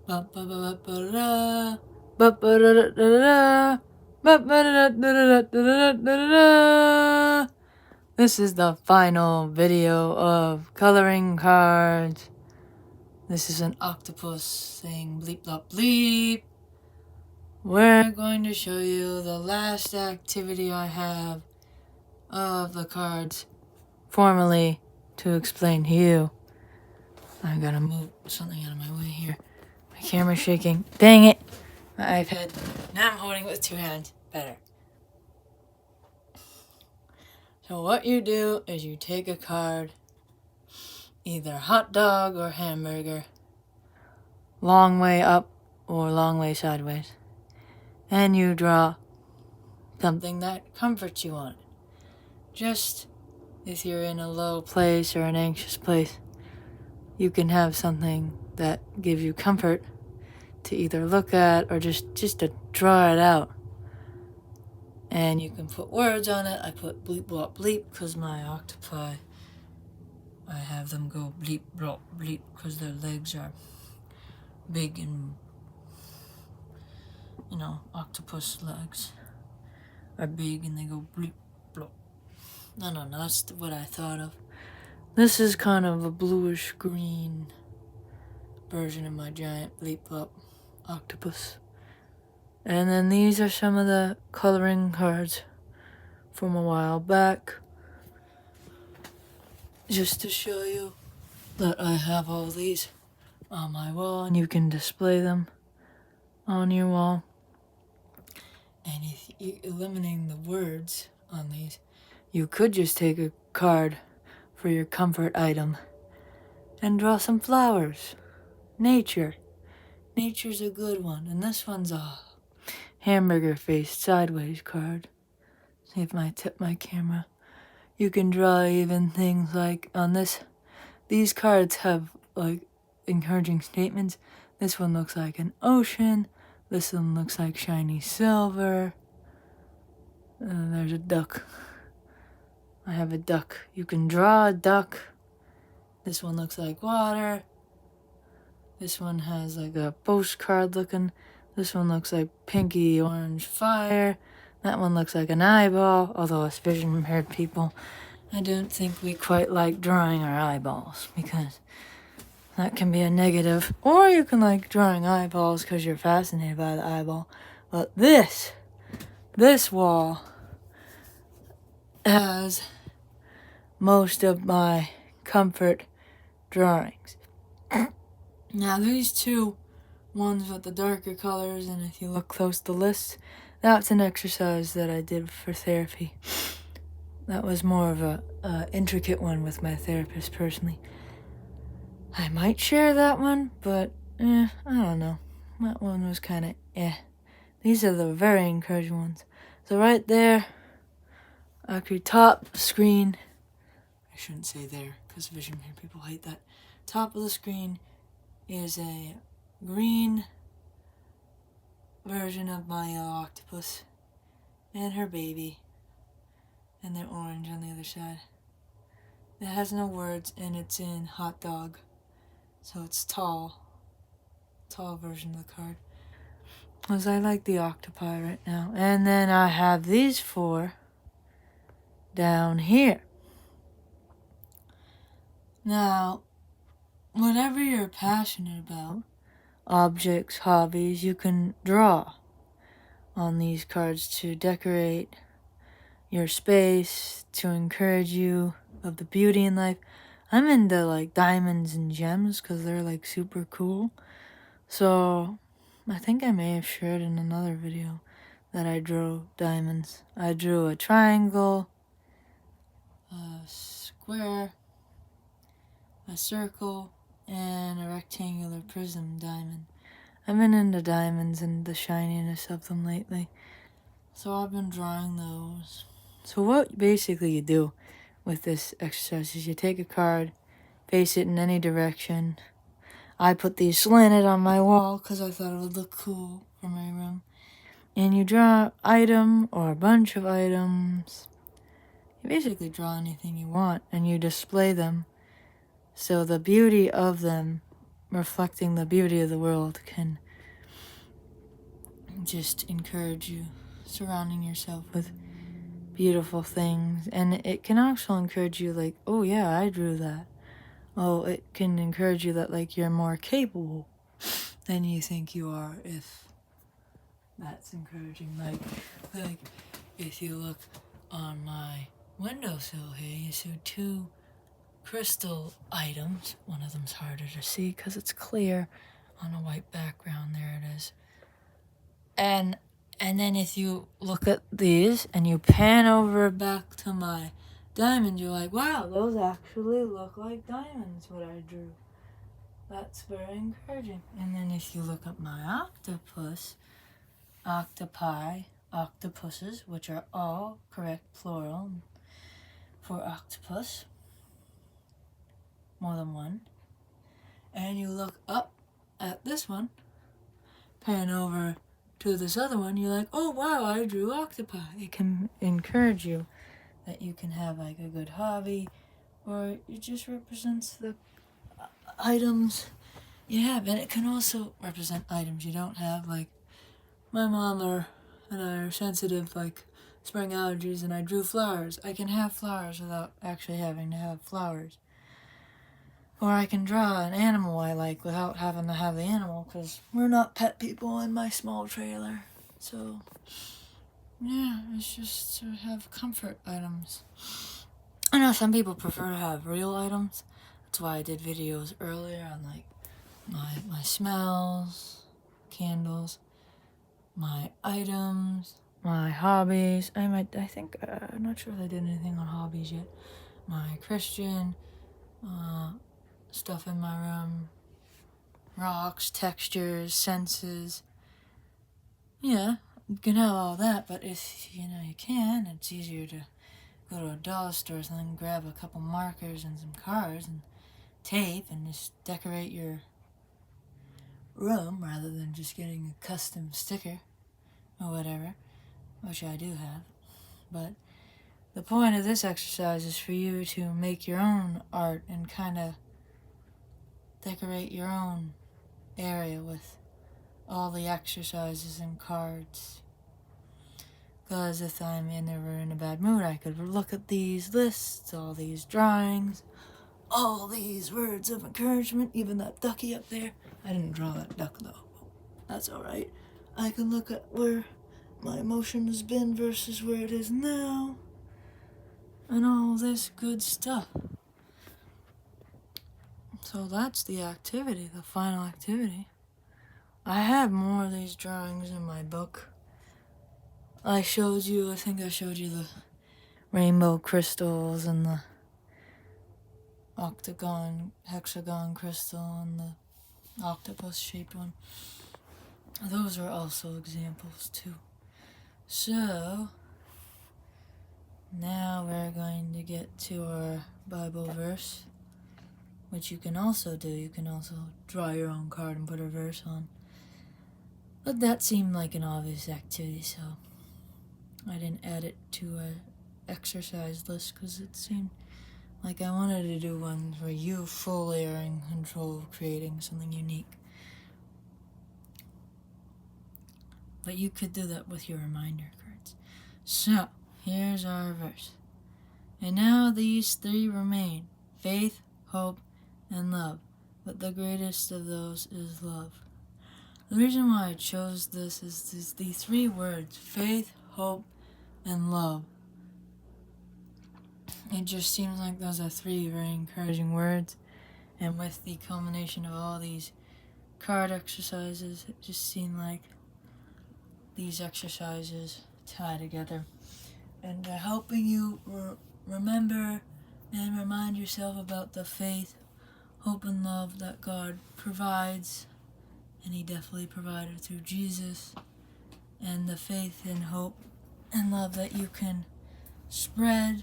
Ba-ba-ba-ba-ba-da. Ba-ba-da-da-da-da. Ba-ba-da-da-da-da-da-da-da-da. This is the final video of coloring cards. This is an octopus saying bleep blop bleep. We're going to show you the last activity I have of the cards formally to explain to you. I gotta move something out of my way here. My camera's shaking. Dang it! My iPad. Now I'm holding it with two hands. Better. So what you do is you take a card, either hot dog or hamburger, long way up or long way sideways, and you draw something that comforts you on it. Just if you're in a low place or an anxious place, you can have something that gives you comfort to either look at or just to draw it out. And you can put words on it. I put bleep blop bleep because my octopi, I have them go bleep blop bleep because their legs are big and, octopus legs are big and they go bleep blop. No, that's what I thought of. This is kind of a bluish green version of my giant bleep blop octopus. And then these are some of the coloring cards from a while back. Just to show you that I have all these on my wall and you can display them on your wall. And if you're eliminating the words on these, you could just take a card for your comfort item and draw some flowers. Nature. Nature's a good one. And this one's a hamburger faced sideways card. See if I tip my camera. You can draw even things like on this. These cards have like encouraging statements. This one looks like an ocean. This one looks like shiny silver. And there's a duck. I have a duck. You can draw a duck. This one looks like water. This one has like a postcard looking. This one looks like pinky orange fire. That one looks like an eyeball, although us vision impaired people, I don't think we quite like drawing our eyeballs because that can be a negative. Or you can like drawing eyeballs because you're fascinated by the eyeball. But this wall has most of my comfort drawings. Now these two ones with the darker colors, and if you look close to the list, that's an exercise that I did for therapy. That was more of a intricate one with my therapist personally. I might share that one, but I don't know. That one was kind of These are the very encouraging ones. So right there, actually top screen, I shouldn't say there because vision impaired people hate that. Top of the screen is a green version of my yellow octopus and her baby, and they're orange on the other side. It has no words and it's in hot dog, so it's tall version of the card. Because I like the octopi right now. And then I have these four down here. Now, whatever you're passionate about, objects, hobbies, you can draw on these cards to decorate your space, to encourage you of the beauty in life. I'm into like diamonds and gems because they're like super cool. So I think I may have shared in another video that I drew diamonds. I drew a triangle, a square, a circle, and a rectangular prism diamond. I've been into diamonds and the shininess of them lately, so I've been drawing those. So what basically you do with this exercise is you take a card, face it in any direction. I put these slanted on my wall because I thought it would look cool for my room. And you draw an item or a bunch of items. You basically draw anything you want and you display them. So the beauty of them reflecting the beauty of the world can just encourage you, surrounding yourself with beautiful things. And it can also encourage you, like, oh yeah, I drew that. Oh, it can encourage you that, like, you're more capable than you think you are, if that's encouraging. Like if you look on my windowsill here, you see two crystal items. One of them's harder to see because it's clear on a white background. There it is. And then if you look at these and you pan over back to my diamond, you're like, wow, those actually look like diamonds, what I drew. That's very encouraging. And then if you look at my octopus, octopi, octopuses, which are all correct plural for octopus, more than one, and you look up at this one, pan over to this other one, you're like, oh wow, I drew octopi. It can encourage you that you can have like a good hobby, or it just represents the items you have. And it can also represent items you don't have. Like my mom and I are sensitive, like spring allergies, and I drew flowers. I can have flowers without actually having to have flowers. Or I can draw an animal I like without having to have the animal, because we're not pet people in my small trailer. So, yeah, it's just to have comfort items. I know some people prefer to have real items. That's why I did videos earlier on, like, my smells, candles, my items, my hobbies. I'm not sure if I did anything on hobbies yet. My Christian, stuff in my room, rocks, textures, senses. Yeah, you can have all that, but if you can, it's easier to go to a dollar store or something, grab a couple markers and some cards and tape and just decorate your room rather than just getting a custom sticker or whatever, which I do have. But the point of this exercise is for you to make your own art and kind of decorate your own area with all the exercises and cards. Because if I'm ever in a bad mood, I could look at these lists, all these drawings, all these words of encouragement, even that ducky up there. I didn't draw that duck though. That's alright. I can look at where my emotion has been versus where it is now, and all this good stuff. So that's the activity, the final activity. I have more of these drawings in my book. I think I showed you the rainbow crystals and the hexagon crystal and the octopus-shaped one. Those are also examples too. So, now we're going to get to our Bible verse, which you can also do. You can also draw your own card and put a verse on. But that seemed like an obvious activity, so I didn't add it to an exercise list because it seemed like I wanted to do ones where you fully are in control of creating something unique. But you could do that with your reminder cards. So, here's our verse. And now these three remain: faith, hope, and love. But the greatest of those is love. The reason why I chose this is the three words: faith, hope, and love. It just seems like those are three very encouraging words. And with the culmination of all these card exercises, it just seemed like these exercises tie together. And they're helping you remember and remind yourself about the faith, hope, and love that God provides. And He definitely provided through Jesus. And the faith and hope and love that you can spread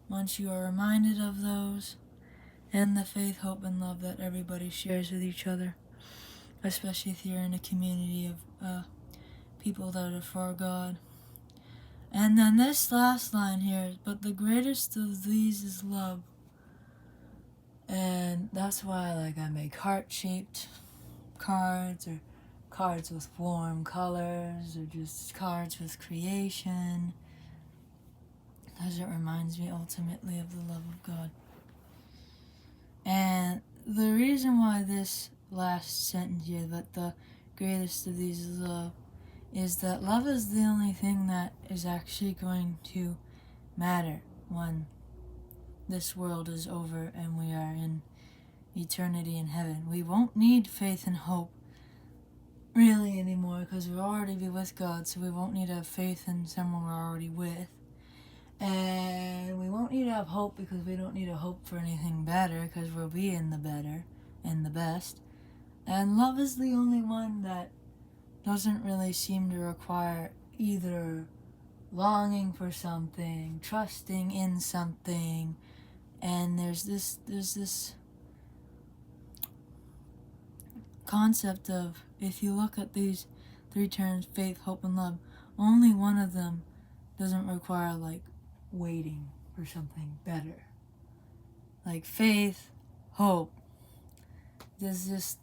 once you are reminded of those. And the faith, hope, and love that everybody shares with each other. Especially if you're in a community of people that are for God. And then this last line here, but the greatest of these is love. And that's why, like, I make heart-shaped cards, or cards with warm colors, or just cards with creation, because it reminds me ultimately of the love of God. And the reason why this last sentence here, that the greatest of these is love, is that love is the only thing that is actually going to matter when this world is over and we are in eternity in heaven. We won't need faith and hope really anymore, because we'll already be with God, so we won't need to have faith in someone we're already with. And we won't need to have hope, because we don't need to hope for anything better, because we'll be in the better and the best. And love is the only one that doesn't really seem to require either longing for something, trusting in something. And there's this concept of, if you look at these three terms, faith, hope, and love, only one of them doesn't require, like, waiting for something better. Like faith, hope, there's this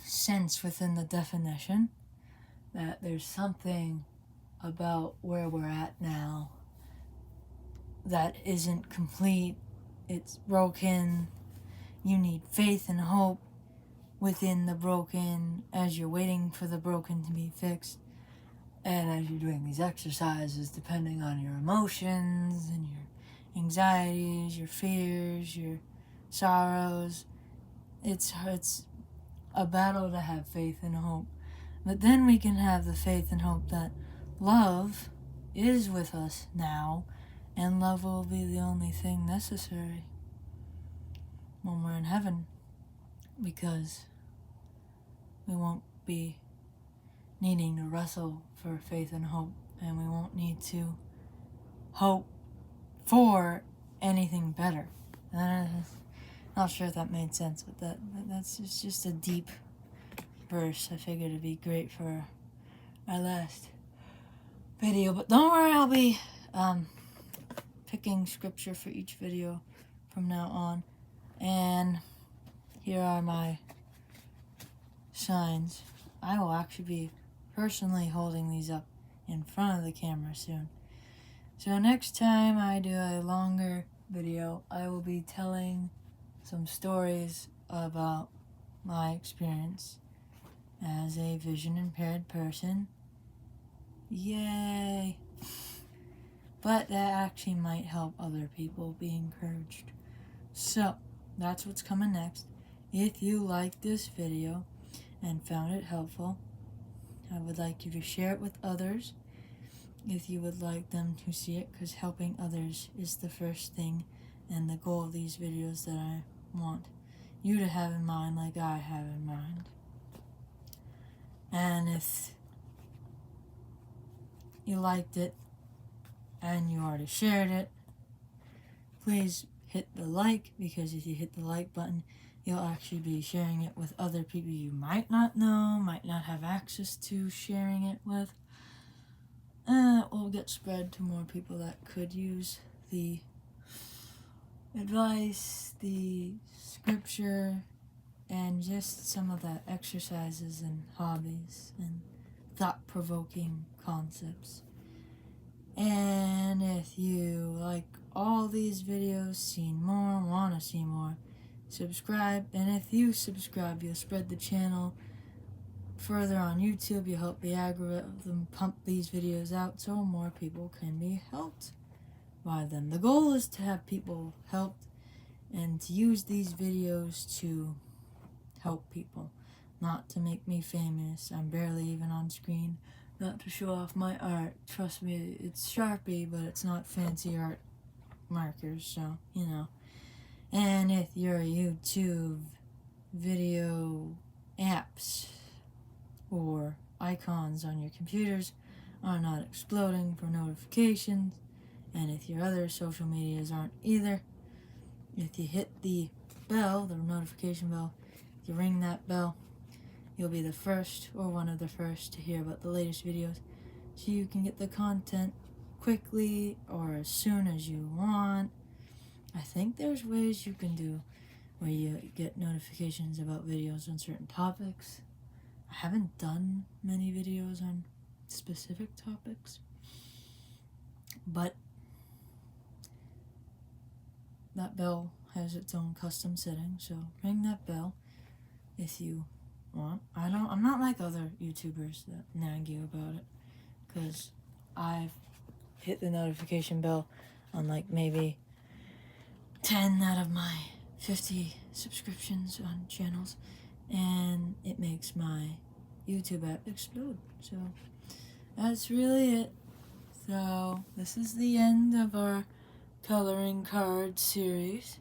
sense within the definition that there's something about where we're at now that isn't complete, it's broken. You need faith and hope within the broken as you're waiting for the broken to be fixed. And as you're doing these exercises, depending on your emotions and your anxieties, your fears, your sorrows, it's a battle to have faith and hope. But then we can have the faith and hope that love is with us now, and love will be the only thing necessary when we're in heaven, because we won't be needing to wrestle for faith and hope, and we won't need to hope for anything better. Not sure if that made sense, but that's just a deep verse. I figured it'd be great for our last video, but don't worry, I'll be picking scripture for each video from now on. And here are my signs. I will actually be personally holding these up in front of the camera soon. So next time I do a longer video, I will be telling some stories about my experience as a vision impaired person. Yay! But that actually might help other people be encouraged. So that's what's coming next. If you liked this video and found it helpful, I would like you to share it with others if you would like them to see it, because helping others is the first thing and the goal of these videos that I want you to have in mind, like I have in mind. And if you liked it and you already shared it, please hit the like, because if you hit the like button, you'll actually be sharing it with other people you might not know, might not have access to sharing it with. It will get spread to more people that could use the advice, the scripture, and just some of the exercises and hobbies and thought-provoking concepts. And if you like all these videos, seen more, want to see more, subscribe. And if you subscribe, you'll spread the channel further on YouTube. You help the algorithm pump these videos out so more people can be helped by them. The goal is to have people helped and to use these videos to help people, not to make me famous. I'm barely even on screen. Not to show off my art. Trust me, it's Sharpie, but it's not fancy art markers, so, you know. And if your YouTube video apps or icons on your computers are not exploding for notifications, and if your other social medias aren't either, if you hit the bell, the notification bell, if you ring that bell, you'll be the first or one of the first to hear about the latest videos, so you can get the content quickly or as soon as you want. I think there's ways you can do where you get notifications about videos on certain topics. I haven't done many videos on specific topics, but that bell has its own custom setting, so ring that bell if you want. I'm not like other YouTubers that nag you about it, because I've hit the notification bell on like maybe 10 out of my 50 subscriptions on channels, and it makes my YouTube app explode. So that's really it. So this is the end of our coloring card series,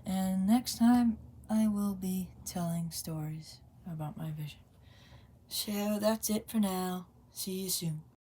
and next time I will be telling stories about my vision. So that's it for now. See you soon.